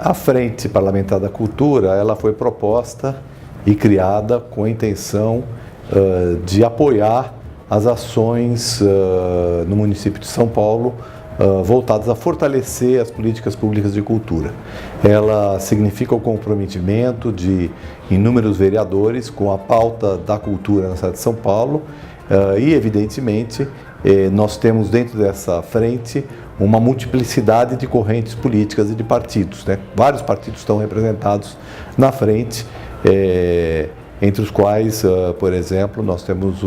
A Frente Parlamentar da Cultura, ela foi proposta e criada com a intenção de apoiar as ações no município de São Paulo voltadas a fortalecer as políticas públicas de cultura. Ela significa o comprometimento de inúmeros vereadores com a pauta da cultura na cidade de São Paulo e, evidentemente, nós temos dentro dessa frente uma multiplicidade de correntes políticas e de partidos, né? Vários partidos estão representados na frente, entre os quais, por exemplo, nós temos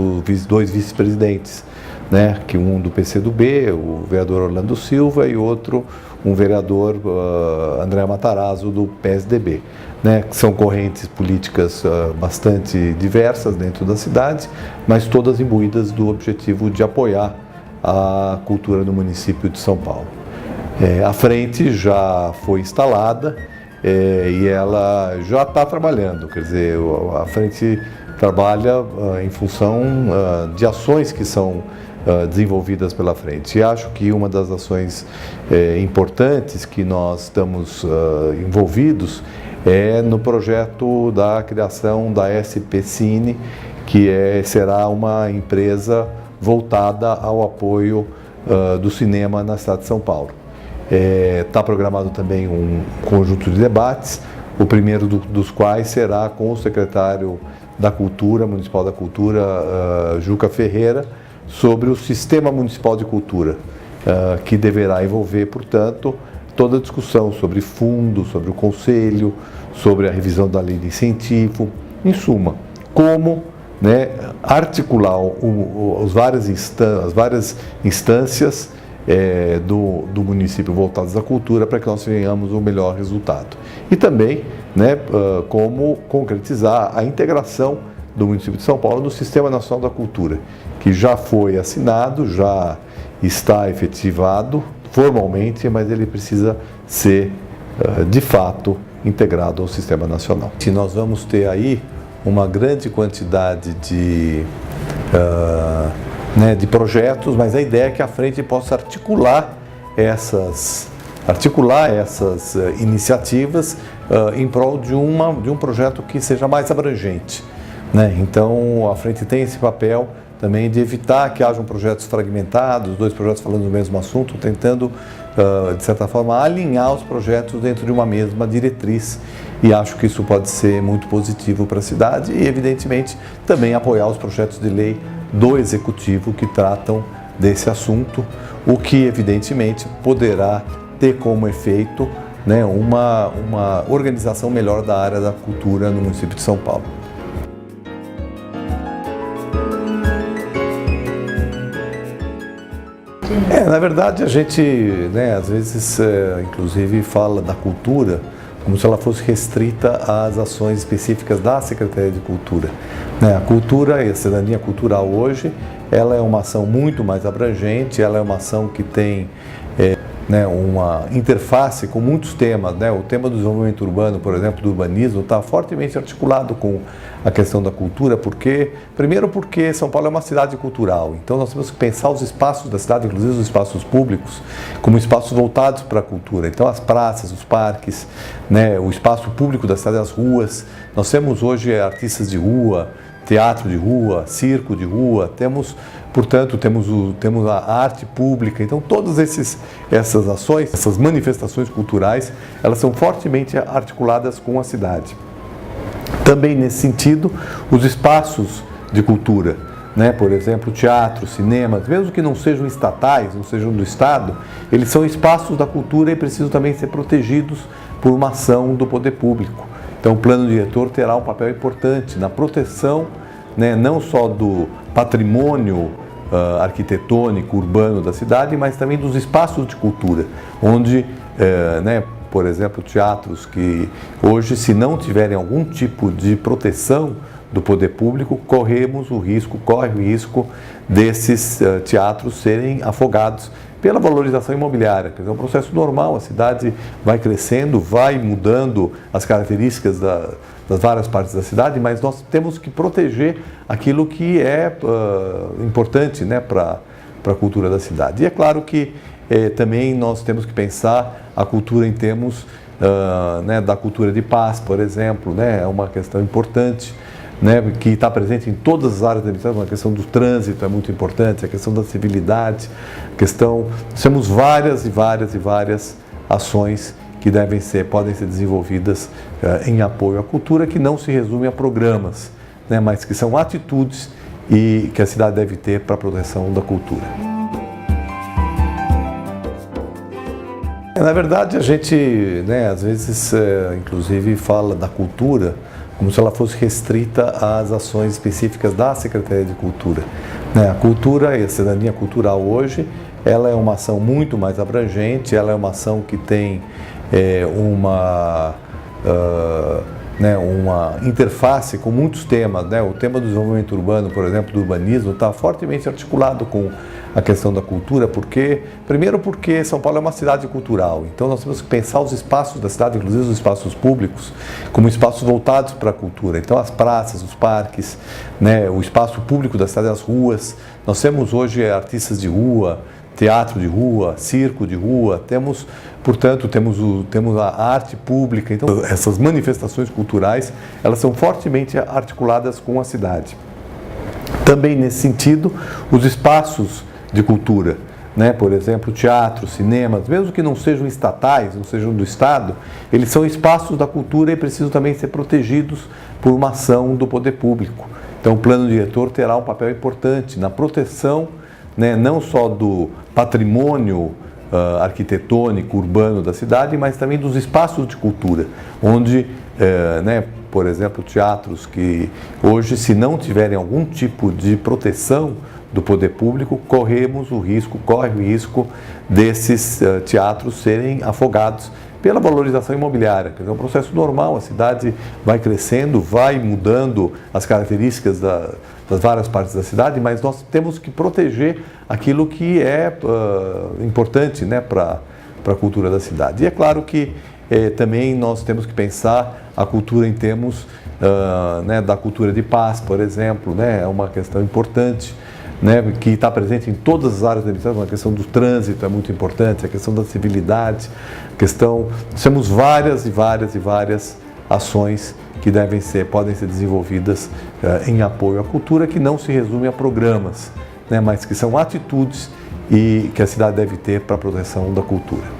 dois vice-presidentes, né? Que um do PCdoB, o vereador Orlando Silva, e outro, um vereador André Matarazzo, do PSDB, né? Que são correntes políticas bastante diversas dentro da cidade, mas todas imbuídas do objetivo de apoiar a cultura no município de São Paulo. A frente já foi instalada e ela já está trabalhando, quer dizer, a frente trabalha em função de ações que são desenvolvidas pela frente. E acho que uma das ações importantes que nós estamos envolvidos é no projeto da criação da SP Cine, que será uma empresa voltada ao apoio do cinema na cidade de São Paulo. Está programado também um conjunto de debates, o primeiro dos quais será com o secretário da Cultura, Municipal da Cultura, Juca Ferreira, sobre o Sistema Municipal de Cultura, que deverá envolver, portanto, toda a discussão sobre fundo, sobre o Conselho, sobre a revisão da lei de incentivo, em suma, como, né, articular as várias instâncias do município voltadas à cultura para que nós tenhamos o melhor resultado. E também, né, como concretizar a integração do município de São Paulo no Sistema Nacional da Cultura, que já foi assinado, já está efetivado formalmente, mas ele precisa ser, de fato, integrado ao Sistema Nacional. E nós vamos ter aí uma grande quantidade de projetos, mas a ideia é que a frente possa articular essas iniciativas em prol de um projeto que seja mais abrangente, né? Então, a frente tem esse papel também de evitar que hajam projetos fragmentados, dois projetos falando do mesmo assunto, tentando, de certa forma, alinhar os projetos dentro de uma mesma diretriz. E acho que isso pode ser muito positivo para a cidade e, evidentemente, também apoiar os projetos de lei do Executivo que tratam desse assunto, o que, evidentemente, poderá ter como efeito, né, uma organização melhor da área da cultura no município de São Paulo. Na verdade, a gente, né, às vezes, inclusive, fala da cultura como se ela fosse restrita às ações específicas da Secretaria de Cultura. A cultura e a cidadania cultural hoje, ela é uma ação muito mais abrangente, ela é uma ação que tem uma interface com muitos temas, né? O tema do desenvolvimento urbano, por exemplo, do urbanismo, está fortemente articulado com a questão da cultura, primeiro porque São Paulo é uma cidade cultural, então nós temos que pensar os espaços da cidade, inclusive os espaços públicos, como espaços voltados para a cultura. Então as praças, os parques, né? O espaço público da cidade, as ruas. Nós temos hoje artistas de rua, teatro de rua, circo de rua, portanto, temos a arte pública. Então, todas essas ações, essas manifestações culturais, elas são fortemente articuladas com a cidade. Também, nesse sentido, os espaços de cultura, né? Por exemplo, teatros, cinemas, mesmo que não sejam estatais, não sejam do Estado, eles são espaços da cultura e precisam também ser protegidos por uma ação do poder público. Então, o plano diretor terá um papel importante na proteção, né, não só do patrimônio arquitetônico, urbano da cidade, mas também dos espaços de cultura, onde, por exemplo, teatros que hoje, se não tiverem algum tipo de proteção do poder público, corre o risco desses teatros serem afogados pela valorização imobiliária. É um processo normal, a cidade vai crescendo, vai mudando as características das várias partes da cidade, mas nós temos que proteger aquilo que é importante, né, para a cultura da cidade. E é claro que também nós temos que pensar a cultura em termos né, da cultura de paz, por exemplo, né, é uma questão importante, né, que está presente em todas as áreas da administração. A questão do trânsito é muito importante, a questão da civilidade, nós temos várias e várias ações que podem ser desenvolvidas em apoio à cultura, que não se resume a programas, né, mas que são atitudes e que a cidade deve ter para a proteção da cultura. Na verdade, a gente, né, às vezes, inclusive, fala da cultura como se ela fosse restrita às ações específicas da Secretaria de Cultura. A cultura e a cidadania cultural hoje, ela é uma ação muito mais abrangente, ela é uma ação que tem uma interface com muitos temas, né? O tema do desenvolvimento urbano, por exemplo, do urbanismo, está fortemente articulado com a questão da cultura, primeiro porque São Paulo é uma cidade cultural, então nós temos que pensar os espaços da cidade, inclusive os espaços públicos, como espaços voltados para a cultura. Então as praças, os parques, né? O espaço público da cidade, as ruas. Nós temos hoje artistas de rua, teatro de rua, circo de rua, portanto, temos a arte pública. Então, essas manifestações culturais, elas são fortemente articuladas com a cidade. Também, nesse sentido, os espaços de cultura, né? Por exemplo, teatros, cinemas, mesmo que não sejam estatais, não sejam do Estado, eles são espaços da cultura e precisam também ser protegidos por uma ação do poder público. Então, o plano diretor terá um papel importante na proteção, né, não só do patrimônio arquitetônico, urbano da cidade, mas também dos espaços de cultura, onde, né, por exemplo, teatros que hoje, se não tiverem algum tipo de proteção do poder público, corre o risco desses teatros serem afogados pela valorização imobiliária. É um processo normal, a cidade vai crescendo, vai mudando as características das várias partes da cidade, mas nós temos que proteger aquilo que é importante, né, para a cultura da cidade. E é claro que também nós temos que pensar a cultura em termos né, da cultura de paz, por exemplo, né, é uma questão importante, né, que está presente em todas as áreas da administração. A questão do trânsito é muito importante, a questão da civilidade, nós temos várias e várias ações que podem ser desenvolvidas em apoio à cultura, que não se resume a programas, né, mas que são atitudes e que a cidade deve ter para a proteção da cultura.